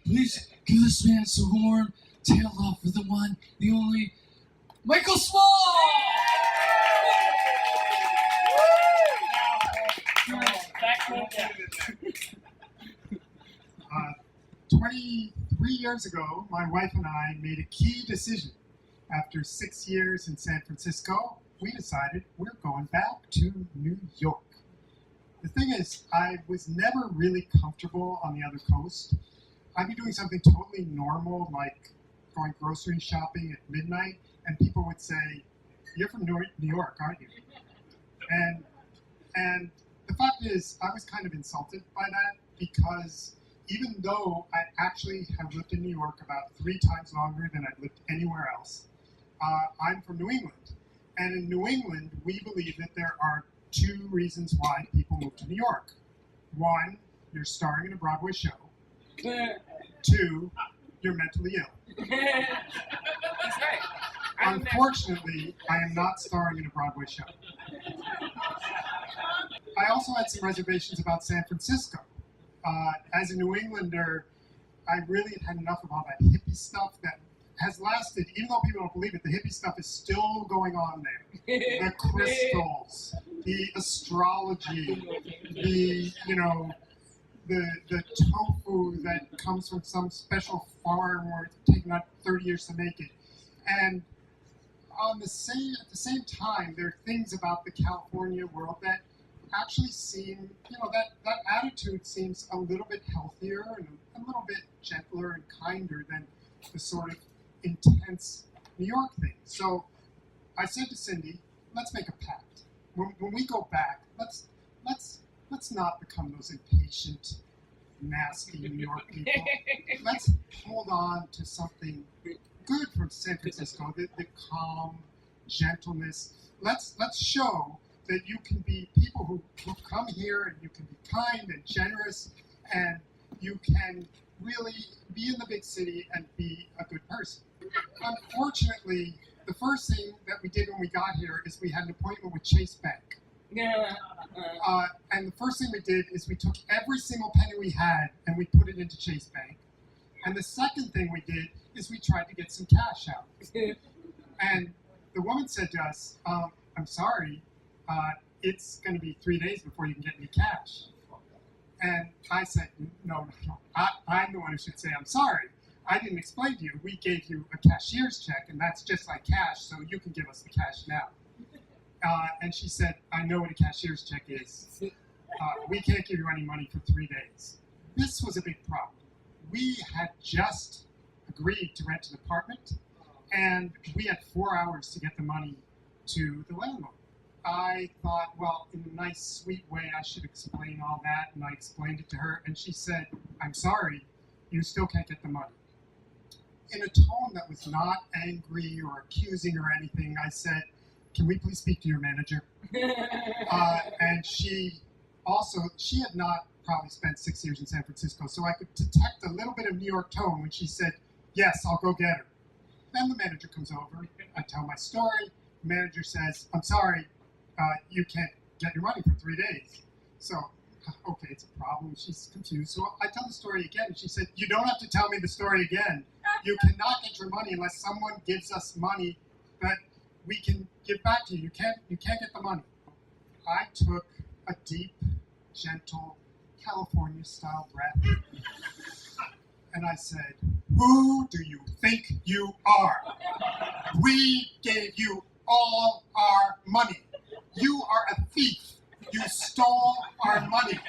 Please give this man some warm tail love for the one, the only, Michael Small! 23 years ago, my wife and I made a key decision. After 6 years in San Francisco, we decided we're going back to New York. The thing is, I was never really comfortable on the other coast. I'd be doing something totally normal, like going grocery shopping at midnight, and people would say, "You're from New York, aren't you?" And the fact is, I was kind of insulted by that, because even though I actually have lived in New York about 3 times longer than I've lived anywhere else, I'm from New England. And in New England, we believe that there are 2 reasons why people move to New York. 1, you're starring in a Broadway show. 2, you're mentally ill. That's right. Unfortunately, I am not starring in a Broadway show. I also had some reservations about San Francisco. As a New Englander, I really had enough of all that hippie stuff that has lasted, even though people don't believe it, the hippie stuff is still going on there. The crystals, the astrology, the tofu that comes from some special farm where it's taken out 30 years to make it. And at the same time, there are things about the California world that actually seem, that attitude seems a little bit healthier and a little bit gentler and kinder than the sort of intense New York thing. So I said to Cindy, let's make a pact. When we go back, let's not become those impatient, nasty New York people. Let's hold on to something good from San Francisco, the calm, gentleness. Let's show that you can be people who come here and you can be kind and generous, and you can really be in the big city and be a good person. Unfortunately, the first thing that we did when we got here is we had an appointment with Chase Bank. And the first thing we did is we took every single penny we had and we put it into Chase Bank. And the second thing we did is we tried to get some cash out. And the woman said to us, I'm sorry, it's going to be 3 days before you can get any cash. And I said, no, I'm the one who should say I'm sorry. I didn't explain to you. We gave you a cashier's check, and that's just like cash, so you can give us the cash now. And she said, I know what a cashier's check is. We can't give you any money for 3 days. This was a big problem. We had just agreed to rent an apartment, and we had 4 hours to get the money to the landlord. I thought, well, in a nice, sweet way, I should explain all that, and I explained it to her, and she said, I'm sorry, you still can't get the money. In a tone that was not angry or accusing or anything, I said, can we please speak to your manager? And she had not probably spent 6 years in San Francisco, so I could detect a little bit of New York tone when she said, yes, I'll go get her. Then the manager comes over, I tell my story, the manager says, I'm sorry, you can't get your money for 3 days. So, okay, it's a problem. She's confused. So I tell the story again, and she said, you don't have to tell me the story again. You cannot get your money unless someone gives us money that we can give back to you. You can't get the money. I took a deep, gentle, California-style breath, and I said, who do you think you are? We gave you all our money. You are a thief. You stole our money.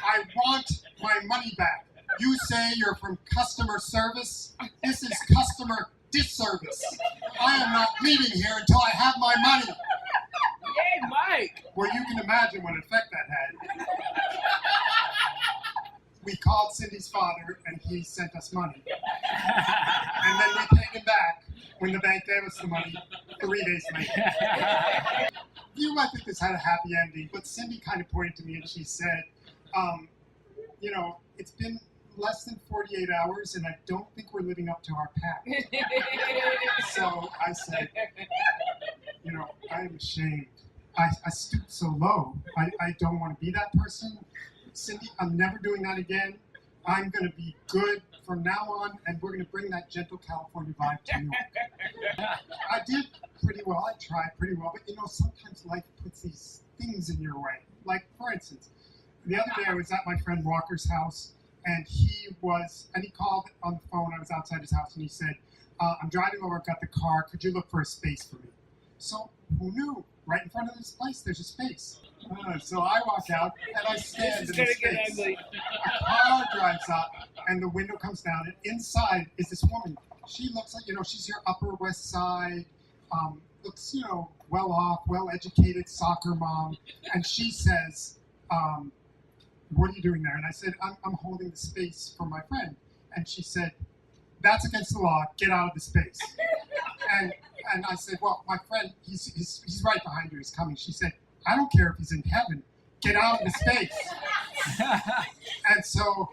I want my money back. You say you're from customer service. This is customer disservice. I am not leaving here until I have my money. Yay, Mike! Well, you can imagine what effect that had. We called Cindy's father, and he sent us money. And then we paid him back when the bank gave us the money 3 days later. You might think this had a happy ending, but Cindy kind of pointed to me and she said, it's been less than 48 hours and I don't think we're living up to our pact. So I said, I'm ashamed. I stooped so low. I don't want to be that person. Cindy, I'm never doing that again. I'm going to be good from now on, and we're going to bring that gentle California vibe to New York. I did pretty well. I tried pretty well. But, sometimes life puts these things in your way. Like, for instance, the other day I was at my friend Walker's house, and he called on the phone. I was outside his house, and he said, I'm driving over, I've got the car. Could you look for a space for me? So who knew? Right in front of this place, there's a space. So I walk out, and I stand in the space. A car drives up, and the window comes down, and inside is this woman. She looks like, she's your Upper West Side, looks, well off, well-educated soccer mom. And she says, what are you doing there? And I said, I'm holding the space for my friend. And she said, that's against the law. Get out of the space. And I said, well, my friend, he's right behind you. He's coming. She said, I don't care if he's in heaven. Get out of the space. And so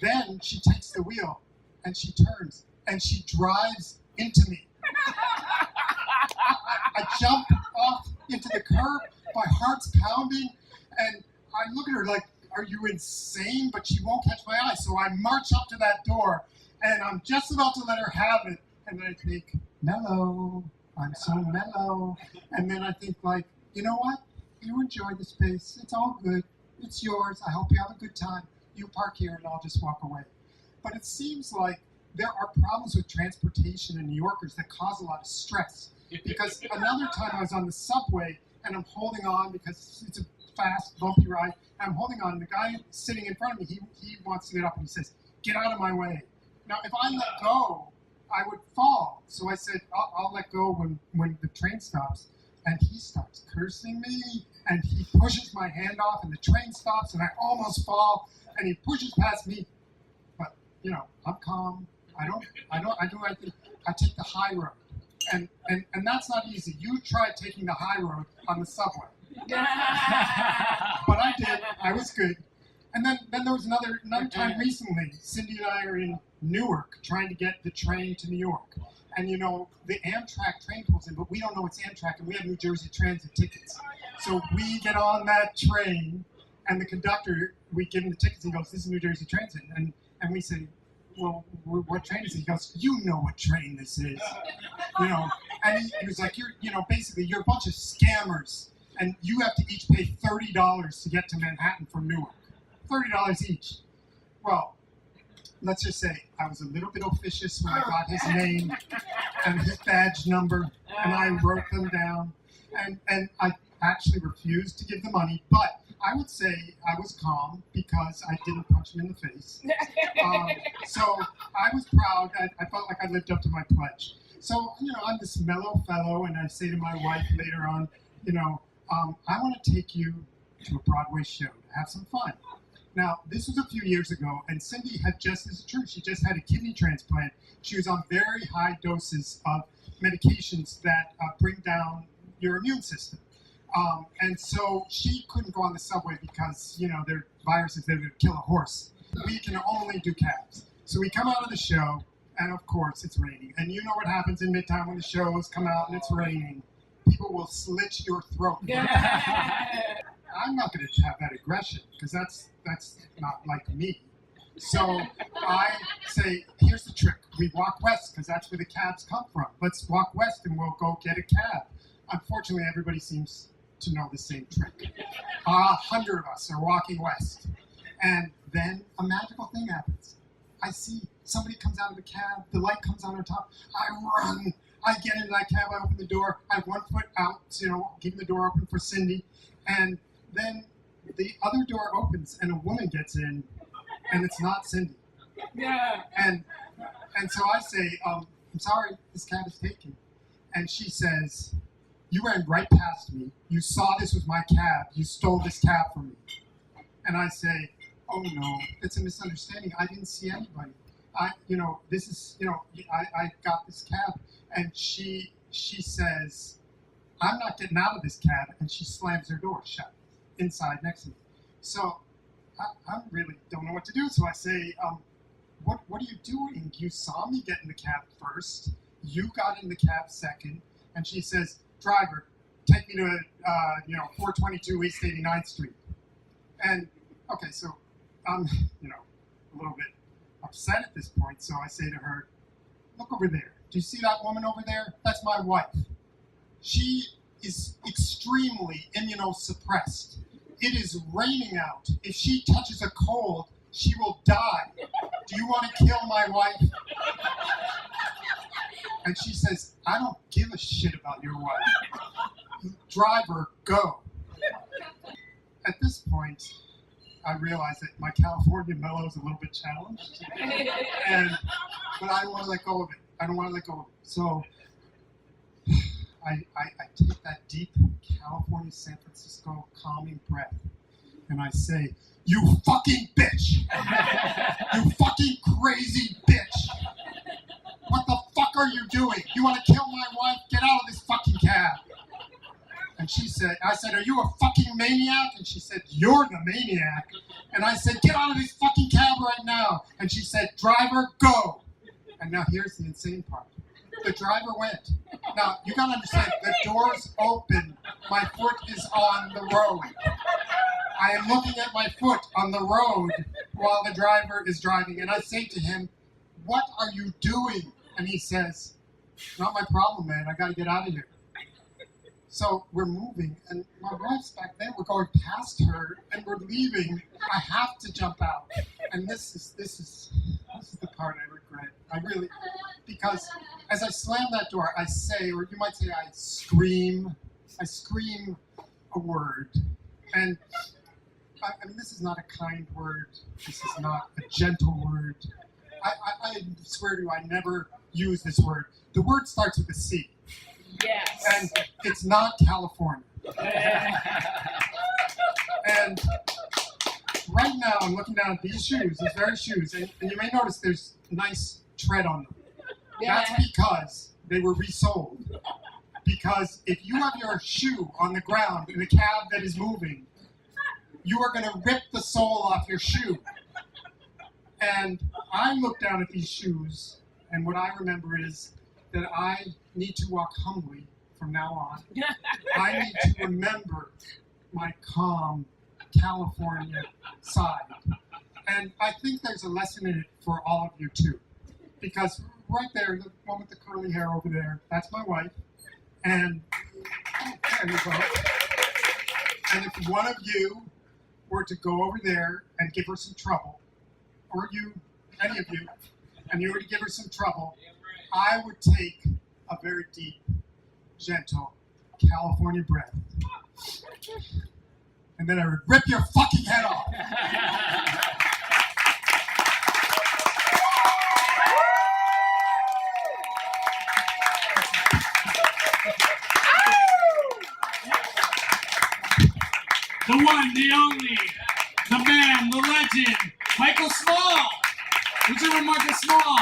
then she takes the wheel and she turns and she drives into me. I jump off into the curb. My heart's pounding. And I look at her like, are you insane? But she won't catch my eye. So I march up to that door. And I'm just about to let her have it. And then I think, mellow. I'm so mellow. And then I think, like, you know what? You enjoy the space. It's all good. It's yours. I hope you have a good time. You park here and I'll just walk away. But it seems like there are problems with transportation in New Yorkers that cause a lot of stress. Because another time I was on the subway and I'm holding on because it's a fast, bumpy ride. And I'm holding on. And the guy sitting in front of me, he wants to get up and he says, get out of my way. Now, if I let go, I would fall. So I said, I'll let go when the train stops. And he starts cursing me, and he pushes my hand off, and the train stops, and I almost fall, and he pushes past me. But, I'm calm. I take the high road. And that's not easy. You tried taking the high road on the subway. But I did. I was good. And then there was another time recently. Cindy and I are in Newark trying to get the train to New York. And the Amtrak train pulls in, but we don't know it's Amtrak, and we have New Jersey Transit tickets. So we get on that train, and the conductor, we give him the tickets, and he goes, this is New Jersey Transit. And we say, well, what train is it? He goes, you know what train this is. And he was like, basically, you're a bunch of scammers, and you have to each pay $30 to get to Manhattan from Newark. $30 each. Well, let's just say I was a little bit officious when I got his name and his badge number, and I wrote them down. And I actually refused to give the money, but I would say I was calm because I didn't punch him in the face. So I was proud. I felt like I lived up to my pledge. So, I'm this mellow fellow, and I say to my wife later on, I want to take you to a Broadway show to have some fun. Now, this was a few years ago, and Cindy had this is true, she just had a kidney transplant. She was on very high doses of medications that bring down your immune system. And so she couldn't go on the subway because, there are viruses that would kill a horse. We can only do cabs. So we come out of the show, and of course it's raining. And you know what happens in Midtown when the shows come out and it's raining. People will slit your throat. I'm not going to have that aggression because that's not like me. So I say, here's the trick. We walk west because that's where the cabs come from. Let's walk west and we'll go get a cab. Unfortunately, everybody seems to know the same trick. 100 of us are walking west. And then a magical thing happens. I see somebody comes out of the cab. The light comes on top. I run. I get into that cab. I open the door. I have one foot out, keeping the door open for Cindy. And then the other door opens and a woman gets in, and it's not Cindy. Yeah. And so I say, I'm sorry, this cab is taken. And she says, you ran right past me. You saw this was my cab. You stole this cab from me. And I say, oh no, it's a misunderstanding. I didn't see anybody. I got this cab. And she says, I'm not getting out of this cab. And she slams her door shut inside next to me. So I really don't know what to do. So I say, what are you doing? You saw me get in the cab first. You got in the cab second. And she says, driver, take me to 422 East 89th Street. And okay, so a little bit upset at this point, so I say to her, look over there. Do you see that woman over there? That's my wife. She is extremely immunosuppressed. It is raining out. If she touches a cold, she will die. Do you want to kill my wife? And she says, I don't give a shit about your wife. Driver, go. At this point, I realize that my California mellow is a little bit challenged. But I don't want to let go of it. I don't want to let go of it. So I take that deep California, San Francisco calming breath, and I say, you fucking bitch! You fucking crazy bitch! What the fuck are you doing? You want to kill my wife? Get out of this fucking cab! And I said, are you a fucking maniac? And she said, you're the maniac. And I said, get out of this fucking cab right now. And she said, driver, go. And now here's the insane part. The driver went. Now, you gotta understand, the door's open. My foot is on the road. I am looking at my foot on the road while the driver is driving. And I say to him, what are you doing? And he says, not my problem, man. I gotta get out of here. So we're moving, and my wife's back there. We're going past her, and we're leaving. I have to jump out, and this is the part I regret. I really, because as I slam that door, I say, or you might say, I scream a word, and I mean, this is not a kind word. This is not a gentle word. I swear to you, I never use this word. The word starts with a C. Yes. And it's not California. And right now I'm looking down at these shoes, these very shoes, and you may notice there's nice tread on them. Yeah. That's because they were resold. Because if you have your shoe on the ground in a cab that is moving, you are going to rip the sole off your shoe. And I look down at these shoes, and what I remember is that I need to walk humbly from now on. I need to remember my calm California side. And I think there's a lesson in it for all of you too. Because right there, the one with the curly hair over there, that's my wife. And there you go. And if one of you were to go over there and give her some trouble, or you, any of you, and you were to give her some trouble, I would take a very deep, gentle California breath. And then I would rip your fucking head off. The one, the only, the man, the legend, Michael Small. Would you Michael Small?